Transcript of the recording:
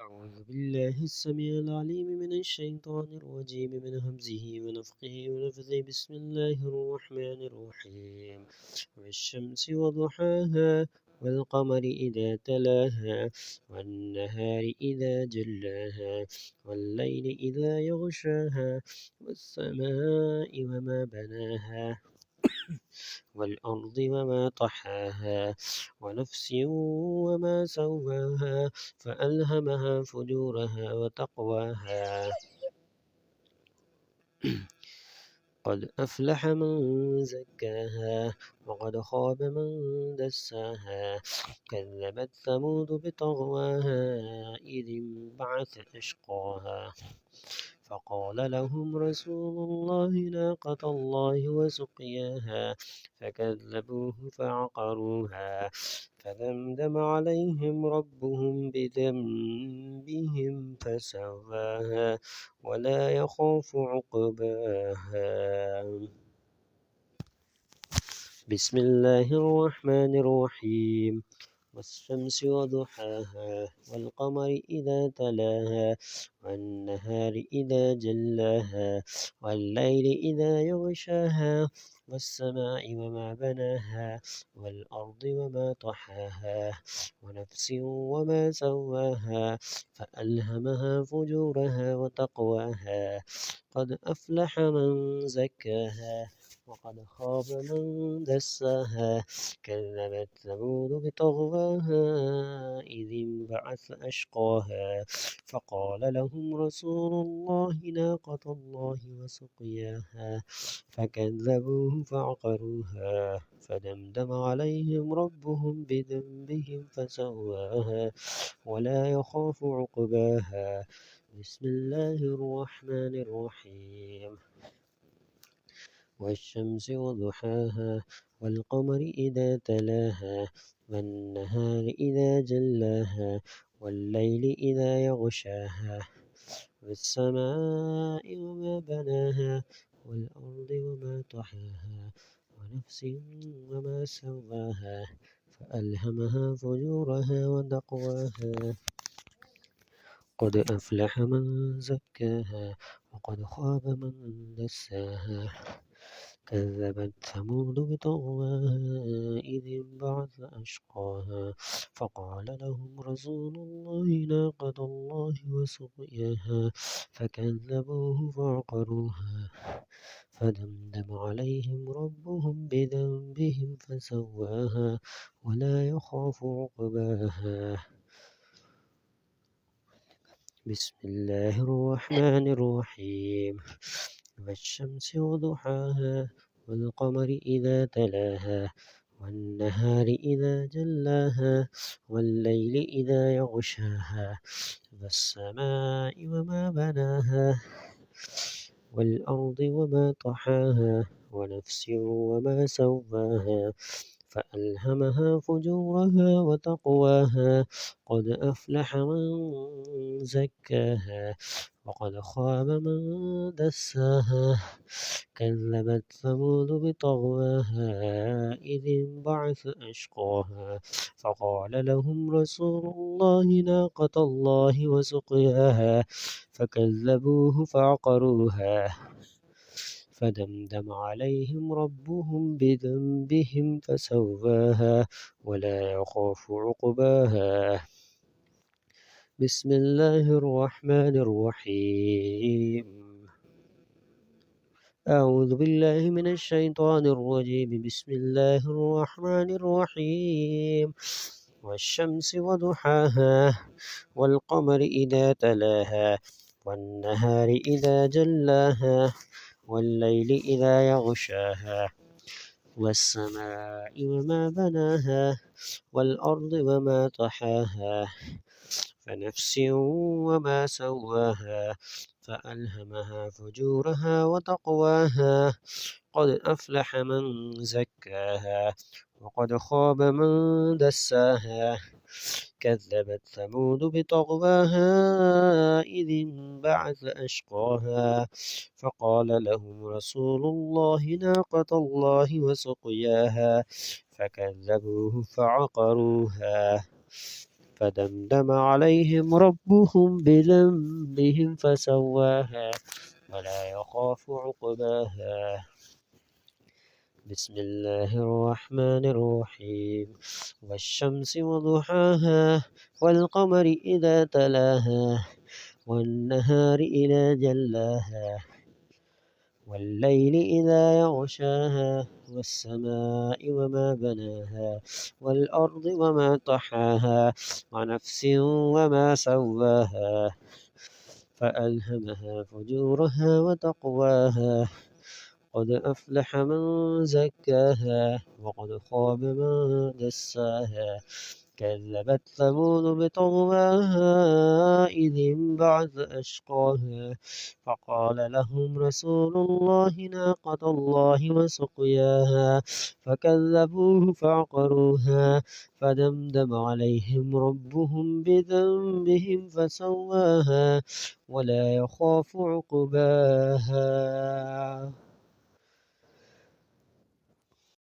أعوذ بالله السميع العليم من الشيطان الرجيم من همزه ونفخه ونفثه بسم الله الرحمن الرحيم والشمس وضحاها والقمر إذا تلاها والنهار إذا جلاها والليل إذا يغشاها والسماء وما بناها والأرض وما طحاها ونفس وما سواها فألهمها فجورها وتقواها قد أفلح من زكاها وقد خاب من دساها كذبت ثمود بطغواها إذ انبعث أشقاها فقال لهم رسول الله ناقة الله وسقياها فكذبوه فعقروها فدمدم عليهم ربهم بذنبهم فسواها ولا يخاف عقباها بسم الله الرحمن الرحيم والشمس وضحاها والقمر إذا تلاها والنهار إذا جلاها والليل إذا يغشاها والسماء وما بناها والأرض وما طحاها ونفس وما سواها فألهمها فجورها وتقواها قد أفلح من زكاها وقد خاب من دساها كذبت ثمود بطغواها إذ انبعث أشقاها فقال لهم رسول الله ناقة الله وسقياها فكذبوه فعقروها فدمدم عليهم ربهم بذنبهم فسواها ولا يخاف عقباها بسم الله الرحمن الرحيم والشمس وضحاها والقمر إذا تلاها والنهار إذا جلاها والليل إذا يغشاها والسماء وما بناها والأرض وما طحاها ونفس وما سواها فألهمها فجورها وتقواها قد أفلح من زكاها وقد خاب من دساها كذبت ثمود بطغواها إذ انبعث أشقاها فقال لهم رسول الله ناقة الله وسقياها فكذبوه فعقروها فدمدم عليهم ربهم بذنبهم فسواها ولا يخاف عقباها بسم الله الرحمن الرحيم والشمس وضحاها والقمر إذا تلاها والنهار إذا جلاها والليل إذا يغشاها والسماء وما بناها والأرض وما طحاها ونفس وما سواها فألهمها فجورها وتقواها قد أفلح من زكاها وقد خاب من دساها كذبت ثمود بطغواها إذ انبعث أشقاها فقال لهم رسول الله ناقة الله وسقياها فكذبوه فعقروها فدمدم عليهم ربهم بذنبهم فسواها ولا يخاف عقباها بسم الله الرحمن الرحيم أعوذ بالله من الشيطان الرجيم بسم الله الرحمن الرحيم والشمس وضحاها والقمر إذا تلاها والنهار إذا جلاها والليل إذا يغشاها والسماء وما بناها والأرض وما طحاها فنفس وما سواها فألهمها فجورها وتقواها قد أفلح من زكاها وقد خاب من دساها كذبت ثمود بطغواها إذ انبعث أشقاها فقال لهم رسول الله ناقة الله وسقياها فكذبوه فعقروها فدمدم عليهم ربهم بذنبهم فسواها ولا يخاف عقباها. بسم الله الرحمن الرحيم. والشمس وضحاها والقمر إذا تلاها والنهار إذا جلاها والليل إذا يغشاها والسماء وما بناها والأرض وما طحاها ونفس وما سواها فألهمها فجورها وتقواها. قد أفلح من زكاها وقد خاب من دساها. كذبت ثمود بطغواها إذ انبعث أشقاها فقال لهم رسول الله ناقة الله وسقياها فكذبوه فعقروها فدمدم عليهم ربهم بذنبهم فسواها ولا يخاف عقباها.